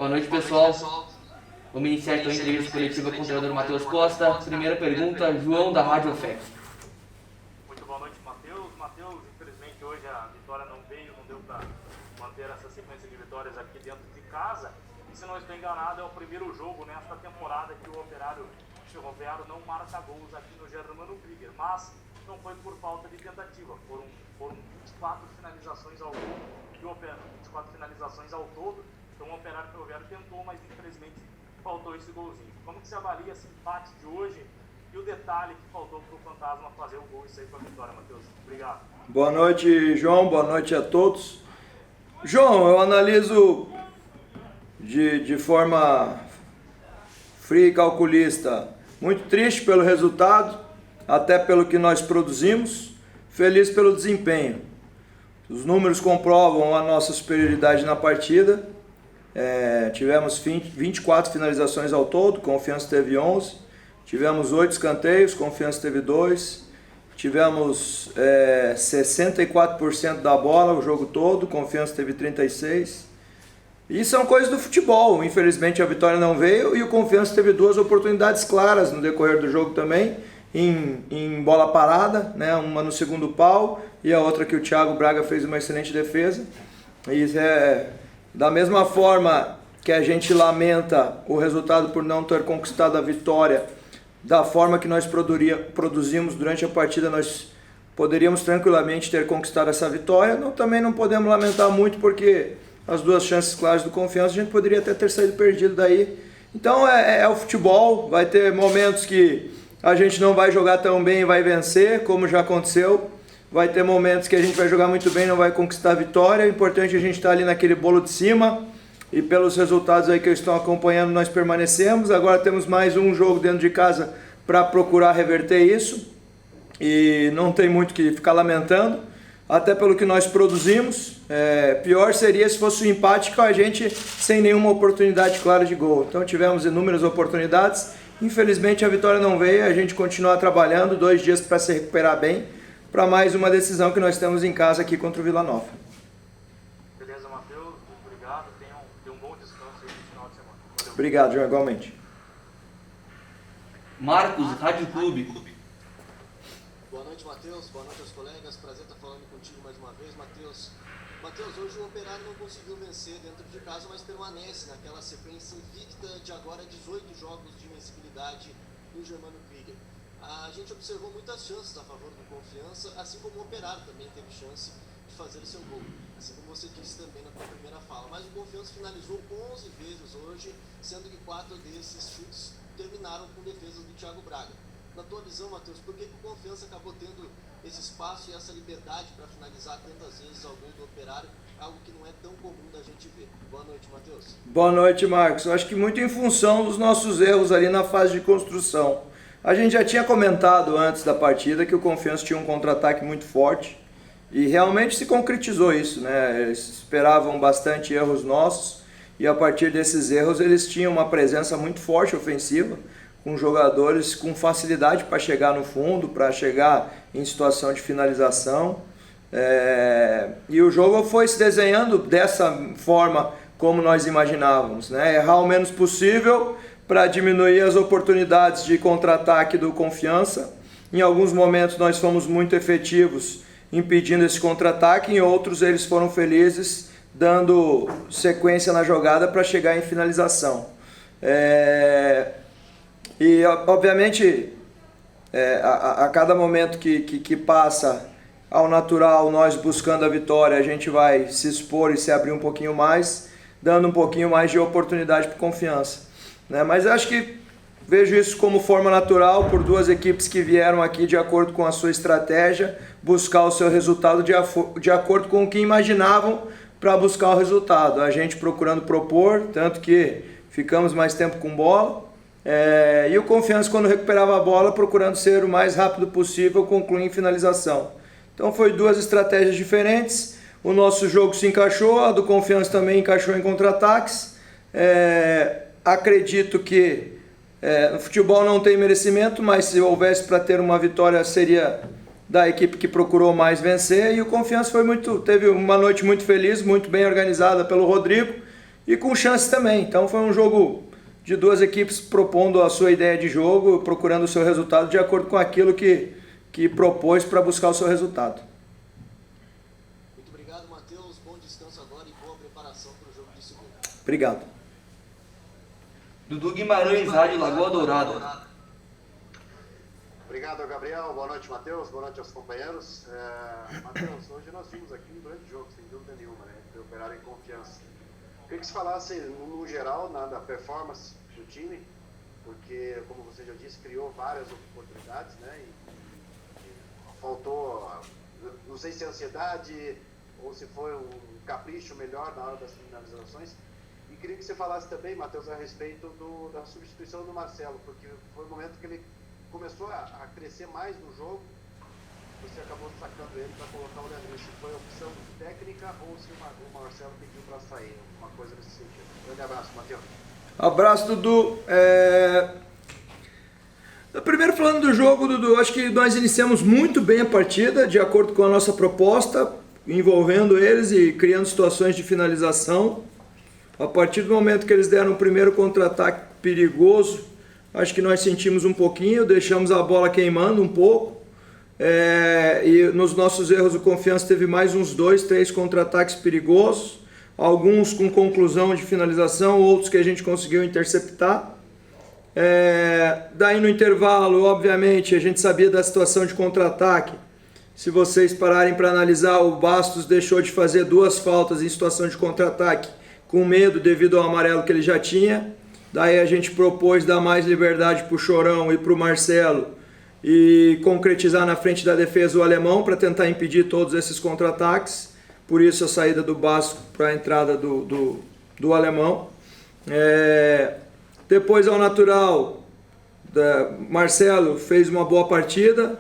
Boa noite, pessoal. Vamos iniciar então a entrevista coletiva com o treinador Matheus Costa. Primeira pergunta, João da Rádio OFEC. Muito boa noite, Matheus. Matheus, infelizmente hoje a vitória não veio, não deu para manter essa sequência de vitórias aqui dentro de casa. E se não estou enganado, é o primeiro jogo nesta temporada que o Ferroviário não marca gols aqui no Germano Krieger. Mas não foi por falta de tentativa. Foram 24 finalizações ao todo. 24 finalizações ao todo. Então o Operário Ferroviário tentou, mas infelizmente faltou esse golzinho. Como que você avalia esse empate de hoje e o detalhe que faltou para o Fantasma fazer o gol e sair com a vitória, Matheus? Obrigado. Boa noite, João. Boa noite a todos. João, eu analiso de forma fria e calculista. Muito triste pelo resultado, até pelo que nós produzimos. Feliz pelo desempenho. Os números comprovam a nossa superioridade na partida. Tivemos 24 finalizações ao todo, Confiança teve 11. Tivemos 8 escanteios, Confiança teve 2. Tivemos 64% da bola o jogo todo, Confiança teve 36%. E são coisas do futebol. Infelizmente a vitória não veio e o Confiança teve 2 oportunidades claras no decorrer do jogo também, em bola parada, né? Uma no segundo pau e a outra que o Thiago Braga fez uma excelente defesa. E da mesma forma que a gente lamenta o resultado por não ter conquistado a vitória, da forma que nós produzimos durante a partida, nós poderíamos tranquilamente ter conquistado essa vitória. Também não podemos lamentar muito, porque as 2 chances claras do Confiança a gente poderia até ter saído perdido daí. Então é o futebol, vai ter momentos que a gente não vai jogar tão bem e vai vencer, como já aconteceu. Vai ter momentos que a gente vai jogar muito bem e não vai conquistar a vitória. O importante é a gente estar ali naquele bolo de cima. E pelos resultados aí que eu estou acompanhando, nós permanecemos. Agora temos mais um jogo dentro de casa para procurar reverter isso. E não tem muito que ficar lamentando, até pelo que nós produzimos. Pior seria se fosse um empate com a gente sem nenhuma oportunidade clara de gol. Então tivemos inúmeras oportunidades. Infelizmente a vitória não veio. A gente continua trabalhando 2 dias para se recuperar bem, para mais uma decisão que nós temos em casa aqui contra o Vila Nova. Beleza, Matheus. Muito obrigado. Tenha um bom descanso aí no final de semana. Valeu. Obrigado, João, igualmente. Marcos, Rádio Clube. Boa noite, Matheus. Boa noite aos colegas. Prazer estar falando contigo mais uma vez, Matheus. Matheus, hoje o Operário não conseguiu vencer dentro de casa, mas permanece naquela sequência invicta de agora 18 jogos de invencibilidade do Germano Krieger. A gente observou muitas chances a favor do Confiança, assim como o Operário também teve chance de fazer o seu gol, assim como você disse também na tua primeira fala. Mas o Confiança finalizou 11 vezes hoje, sendo que 4 desses chutes terminaram com defesas do Thiago Braga. Na tua visão, Matheus, por que o Confiança acabou tendo esse espaço e essa liberdade para finalizar tantas vezes ao gol do Operário, algo que não é tão comum da gente ver? Boa noite, Matheus. Boa noite, Marcos. Eu acho que muito em função dos nossos erros ali na fase de construção. A gente já tinha comentado antes da partida que o Confiança tinha um contra-ataque muito forte e realmente se concretizou isso, né? Eles esperavam bastante erros nossos e a partir desses erros eles tinham uma presença muito forte ofensiva, com jogadores com facilidade para chegar no fundo, para chegar em situação de finalização. E o jogo foi se desenhando dessa forma como nós imaginávamos, né? Errar o menos possível para diminuir as oportunidades de contra-ataque do Confiança. Em alguns momentos nós fomos muito efetivos impedindo esse contra-ataque, em outros eles foram felizes dando sequência na jogada para chegar em finalização. E obviamente a cada momento que passa ao natural, nós buscando a vitória, a gente vai se expor e se abrir um pouquinho mais, dando um pouquinho mais de oportunidade para Confiança. Mas acho que vejo isso como forma natural por 2 equipes que vieram aqui de acordo com a sua estratégia, buscar o seu resultado de acordo com o que imaginavam para buscar o resultado. A gente procurando propor, tanto que ficamos mais tempo com bola, e o Confiança, quando recuperava a bola, procurando ser o mais rápido possível, concluir em finalização. Então foi 2 estratégias diferentes. O nosso jogo se encaixou, a do Confiança também encaixou em contra-ataques. Acredito que no futebol não tem merecimento, mas se houvesse para ter uma vitória seria da equipe que procurou mais vencer, e o Confiança teve uma noite muito feliz, muito bem organizada pelo Rodrigo, e com chance também. Então foi um jogo de duas equipes propondo a sua ideia de jogo, procurando o seu resultado de acordo com aquilo que propôs para buscar o seu resultado. Muito obrigado, Matheus. Bom descanso agora e boa preparação para o jogo de segunda. Obrigado. Dudu Guimarães, Rádio Lagoa Dourada. Obrigado, Gabriel. Boa noite, Matheus. Boa noite aos companheiros. Matheus, hoje nós vimos aqui um grande jogo, sem dúvida nenhuma, né? De Operário em Confiança. Queria que você falasse, no geral, da performance do time, porque, como você já disse, criou várias oportunidades, né? E faltou, não sei se é ansiedade ou se foi um capricho melhor na hora das finalizações. E queria que você falasse também, Matheus, a respeito da substituição do Marcelo, porque foi o momento que ele começou a crescer mais no jogo, você acabou sacando ele para colocar o Leandro. Se foi opção técnica ou se o Marcelo pediu para sair, uma coisa nesse sentido. Grande abraço, Matheus. Abraço, Dudu. Primeiro falando do jogo, Dudu, acho que nós iniciamos muito bem a partida, de acordo com a nossa proposta, envolvendo eles e criando situações de finalização. A partir do momento que eles deram o primeiro contra-ataque perigoso, acho que nós sentimos um pouquinho, deixamos a bola queimando um pouco. E nos nossos erros o Confiança teve mais uns 2, 3 contra-ataques perigosos, alguns com conclusão de finalização, outros que a gente conseguiu interceptar. Daí no intervalo, obviamente, a gente sabia da situação de contra-ataque. Se vocês pararem para analisar, o Bastos deixou de fazer 2 faltas em situação de contra-ataque com medo devido ao amarelo que ele já tinha. Daí a gente propôs dar mais liberdade para o Chorão e para o Marcelo e concretizar na frente da defesa o Alemão para tentar impedir todos esses contra-ataques. Por isso a saída do Basco para a entrada do Alemão. Depois, ao natural, Marcelo fez uma boa partida.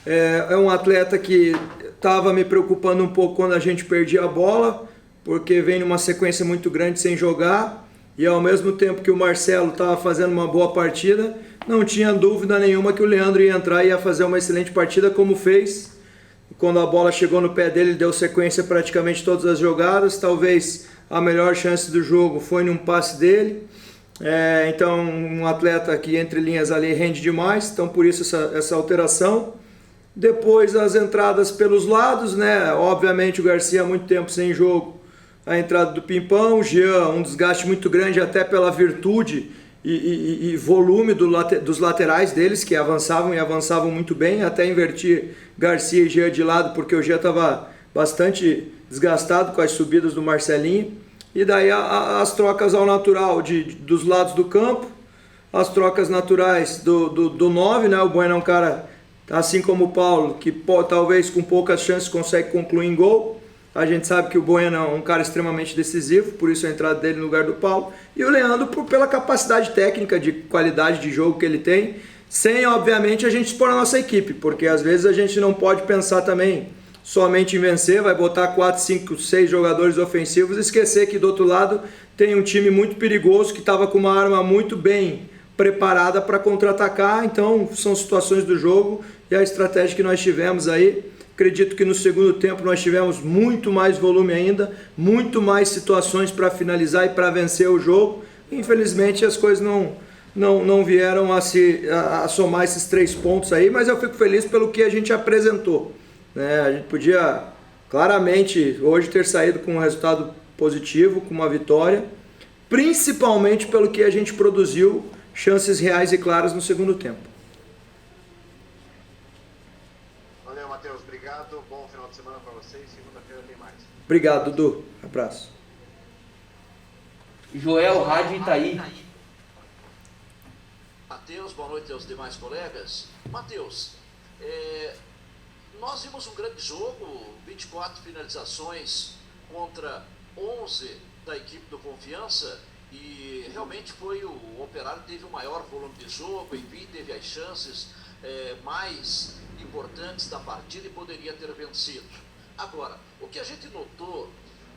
É um atleta que estava me preocupando um pouco quando a gente perdia a bola, porque vem numa sequência muito grande sem jogar. E ao mesmo tempo que o Marcelo estava fazendo uma boa partida, não tinha dúvida nenhuma que o Leandro ia entrar e ia fazer uma excelente partida, como fez. Quando a bola chegou no pé dele, ele deu sequência a praticamente todas as jogadas. Talvez a melhor chance do jogo foi num passe dele. Então, um atleta que entre linhas ali rende demais, então por isso essa alteração. Depois as entradas pelos lados, né? Obviamente o Garcia há muito tempo sem jogo. A entrada do Pimpão, o Jean, um desgaste muito grande até pela virtude e volume dos laterais deles, que avançavam e avançavam muito bem, até invertir Garcia e Jean de lado, porque o Jean estava bastante desgastado com as subidas do Marcelinho. E daí as trocas ao natural dos lados do campo, as trocas naturais do 9, né? O Bueno é um cara, assim como o Paulo, que talvez com poucas chances consegue concluir em gol. A gente sabe que o Bueno é um cara extremamente decisivo, por isso a entrada dele no lugar do Paulo. E o Leandro pela capacidade técnica, de qualidade de jogo que ele tem, sem, obviamente, a gente expor a nossa equipe, porque às vezes a gente não pode pensar também somente em vencer, vai botar 4, 5, 6 jogadores ofensivos e esquecer que do outro lado tem um time muito perigoso que estava com uma arma muito bem preparada para contra-atacar. Então são situações do jogo e a estratégia que nós tivemos aí. Acredito que no segundo tempo nós tivemos muito mais volume ainda, muito mais situações para finalizar e para vencer o jogo. Infelizmente as coisas não vieram a somar esses 3 pontos aí, mas eu fico feliz pelo que a gente apresentou. A gente podia claramente hoje ter saído com um resultado positivo, com uma vitória, principalmente pelo que a gente produziu, chances reais e claras no segundo tempo. Valeu, Matheus. Obrigado. Bom final de semana para vocês. Segunda-feira tem mais. Obrigado, Dudu. Abraço. Joel, Rádio Itaí. Matheus, boa noite aos demais colegas. Matheus, nós vimos um grande jogo, 24 finalizações contra 11 da equipe do Confiança, e realmente foi o Operário que teve o maior volume de jogo, enfim, teve as chances mais importantes da partida e poderia ter vencido. Agora, o que a gente notou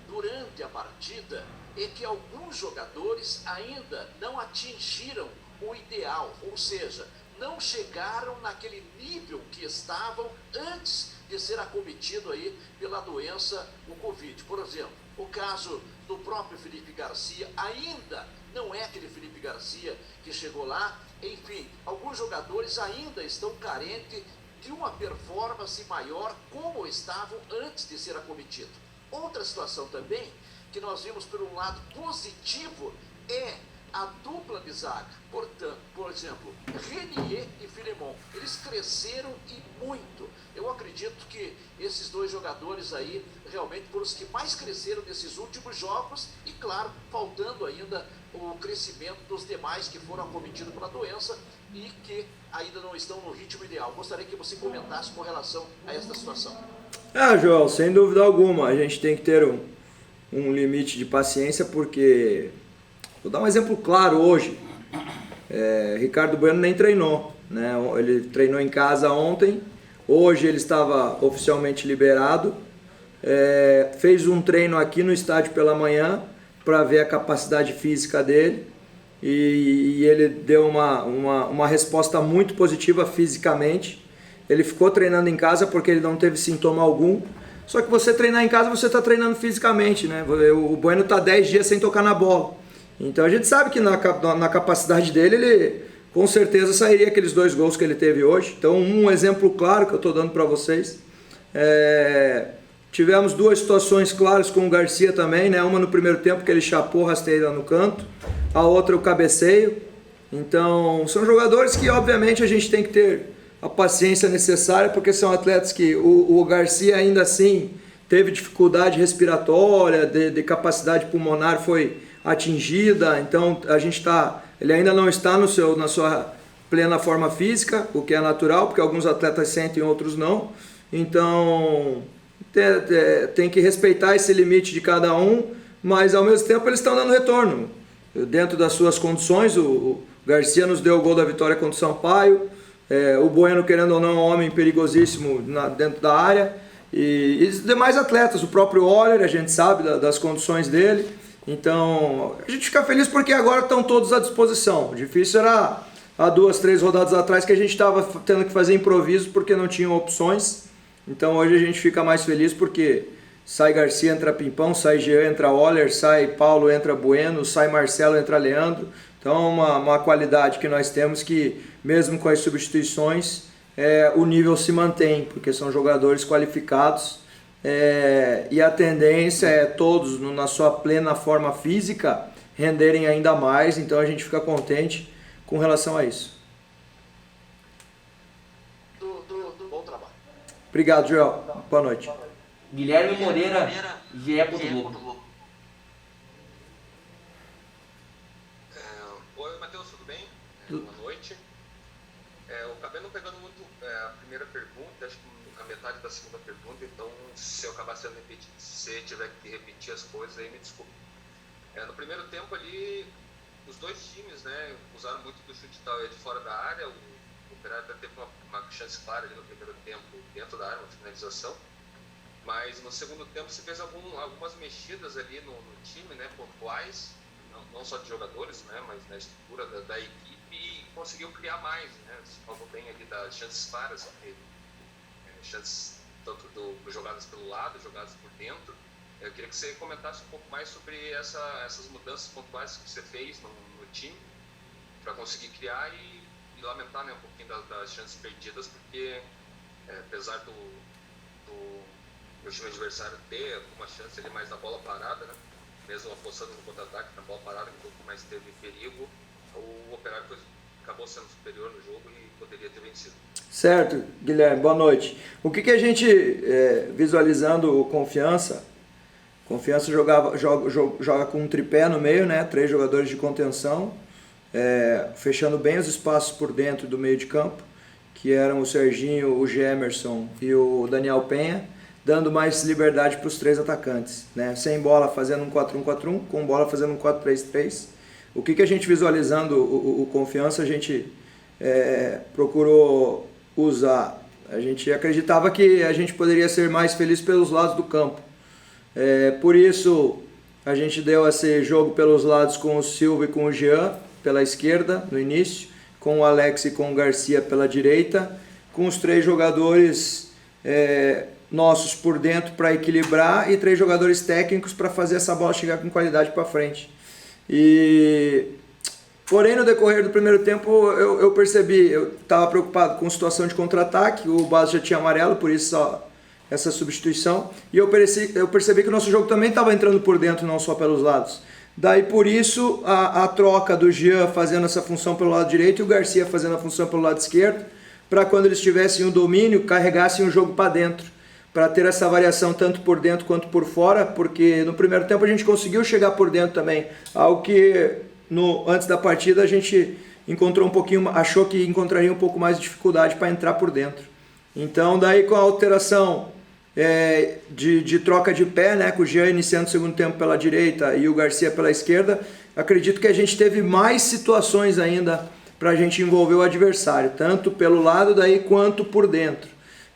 durante a partida é que alguns jogadores ainda não atingiram o ideal, ou seja, não chegaram naquele nível que estavam antes de ser acometido aí pela doença, o Covid. Por exemplo, o caso do próprio Felipe Garcia, ainda não é aquele Felipe Garcia que chegou lá. Enfim, alguns jogadores ainda estão carentes de uma performance maior como estavam antes de ser acometido. Outra situação também que nós vimos por um lado positivo é a dupla de zaga. Portanto, por exemplo, Renier e Filemon, eles cresceram e muito. Eu acredito que esses dois jogadores aí realmente foram os que mais cresceram nesses últimos jogos e, claro, faltando ainda o crescimento dos demais que foram acometidos pela doença e que ainda não estão no ritmo ideal. Gostaria que você comentasse com relação a esta situação. Joel, sem dúvida alguma, a gente tem que ter um limite de paciência, porque vou dar um exemplo claro hoje. Ricardo Bueno nem treinou, né? Ele treinou em casa ontem, hoje ele estava oficialmente liberado, fez um treino aqui no estádio pela manhã para ver a capacidade física dele e ele deu uma resposta muito positiva fisicamente. Ele ficou treinando em casa porque ele não teve sintoma algum. Só que você treinar em casa, você está treinando fisicamente, né? O Bueno está 10 dias sem tocar na bola. Então a gente sabe que na capacidade dele, ele com certeza sairia aqueles 2 gols que ele teve hoje. Então um exemplo claro que eu estou dando para vocês. Tivemos 2 situações claras com o Garcia também, né? Uma no primeiro tempo que ele chapou rasteira no canto, a outra o cabeceio. Então são jogadores que obviamente a gente tem que ter a paciência necessária, porque são atletas que o Garcia ainda assim teve dificuldade respiratória, de capacidade pulmonar foi atingida, então ele ainda não está na sua plena forma física, o que é natural, porque alguns atletas sentem, outros não. Então tem que respeitar esse limite de cada um, mas ao mesmo tempo eles estão dando retorno dentro das suas condições. O Garcia nos deu o gol da vitória contra o Sampaio. O Bueno, querendo ou não, é um homem perigosíssimo dentro da área. E os demais atletas, o próprio Oller, a gente sabe das condições dele. Então, a gente fica feliz porque agora estão todos à disposição. O difícil era há 2, 3 rodadas atrás que a gente estava tendo que fazer improviso porque não tinham opções. Então hoje a gente fica mais feliz porque sai Garcia, entra Pimpão, sai Jean, entra Oller, sai Paulo, entra Bueno, sai Marcelo, entra Leandro. Então é uma qualidade que nós temos que, mesmo com as substituições, o nível se mantém, porque são jogadores qualificados e a tendência é todos, na sua plena forma física, renderem ainda mais. Então a gente fica contente com relação a isso. Bom trabalho. Obrigado, Joel. Boa noite. Guilherme Moreira, GE. Globo. Oi, Matheus, tudo bem? Boa noite. Eu acabei não pegando muito a primeira pergunta, acho que a metade da segunda pergunta, então se eu acabar sendo repetido, se tiver que repetir as coisas, aí me desculpe. No primeiro tempo ali, os 2 times, né, usaram muito do chute de fora da área. O Operário até teve uma chance clara ali no primeiro tempo dentro da área, uma finalização. Mas no segundo tempo se fez algumas mexidas ali no time, né, pontuais, não só de jogadores, né, mas na estrutura da equipe, e conseguiu criar mais, né? Você falou bem ali das chances claras, chances tanto do jogadas pelo lado, jogadas por dentro. Eu queria que você comentasse um pouco mais sobre essas mudanças pontuais que você fez no time para conseguir criar e lamentar, né, um pouquinho das chances perdidas, porque apesar do time adversário ter alguma chance ali mais na bola parada, né, mesmo apostando no contra-ataque, na bola parada, que um pouco mais teve perigo, o Operário acabou sendo superior no jogo e poderia ter vencido. Certo, Guilherme, boa noite. O que a gente, visualizando o Confiança joga com um tripé no meio, né, 3 jogadores de contenção, fechando bem os espaços por dentro do meio de campo, que eram o Serginho, o Gemerson e o Daniel Penha, dando mais liberdade para os 3 atacantes, né? Sem bola fazendo um 4-1-4-1, com bola fazendo um 4-3-3. O que a gente visualizando o Confiança, a gente procurou usar. A gente acreditava que a gente poderia ser mais feliz pelos lados do campo. Por isso a gente deu esse jogo pelos lados com o Silva e com o Jean, pela esquerda no início, com o Alex e com o Garcia pela direita, com os 3 jogadores nossos por dentro para equilibrar e 3 jogadores técnicos para fazer essa bola chegar com qualidade para frente. Porém, no decorrer do primeiro tempo, eu percebi, eu estava preocupado com a situação de contra-ataque, o Bas já tinha amarelo, por isso essa substituição, e eu percebi que o nosso jogo também estava entrando por dentro, não só pelos lados. Daí, por isso, a troca do Jean fazendo essa função pelo lado direito e o Garcia fazendo a função pelo lado esquerdo, para quando eles tivessem o domínio, carregassem o jogo para dentro, para ter essa variação tanto por dentro quanto por fora, porque no primeiro tempo a gente conseguiu chegar por dentro também, algo que antes da partida a gente achou que encontraria um pouco mais de dificuldade para entrar por dentro. Então daí com a alteração de troca de pé, né, com o Jean iniciando o segundo tempo pela direita e o Garcia pela esquerda, acredito que a gente teve mais situações ainda para a gente envolver o adversário, tanto pelo lado daí quanto por dentro.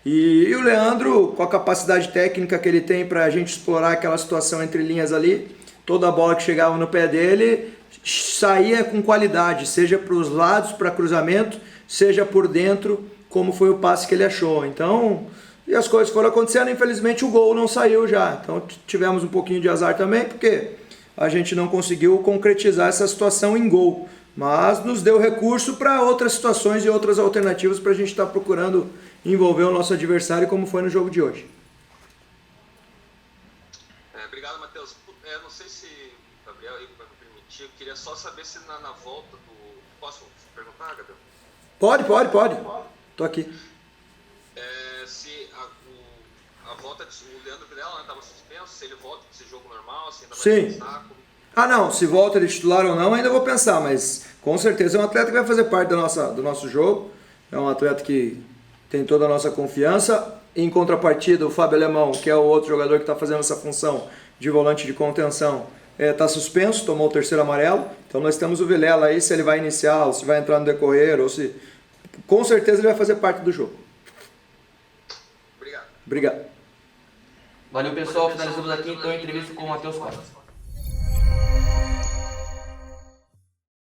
E o Leandro, com a capacidade técnica que ele tem para a gente explorar aquela situação entre linhas ali, toda a bola que chegava no pé dele saía com qualidade, seja para os lados, para cruzamento, seja por dentro, como foi o passe que ele achou. Então, e as coisas foram acontecendo, infelizmente o gol não saiu já. Então tivemos um pouquinho de azar também, porque a gente não conseguiu concretizar essa situação em gol. Mas nos deu recurso para outras situações e outras alternativas para a gente estar procurando envolver o nosso adversário, como foi no jogo de hoje. Obrigado, Matheus. Não sei se o Gabriel aí vai me permitir, eu queria só saber se na volta do... Posso perguntar, Gabriel? Pode. Tô aqui. Se a volta o Leandro Vilela estava suspenso, se ele volta para esse jogo normal, se ainda vai pensar... Não, se volta de titular ou não, ainda vou pensar, mas com certeza é um atleta que vai fazer parte do nosso jogo, é um atleta que tem toda a nossa confiança. Em contrapartida, o Fábio Alemão, que é o outro jogador que está fazendo essa função de volante de contenção, está suspenso, tomou o 3º amarelo, então nós temos o Vilela aí, se ele vai iniciar, ou se vai entrar no decorrer, ou se... Com certeza ele vai fazer parte do jogo. Obrigado. Valeu, pessoal. Finalizamos aqui então a entrevista com o Matheus Costa.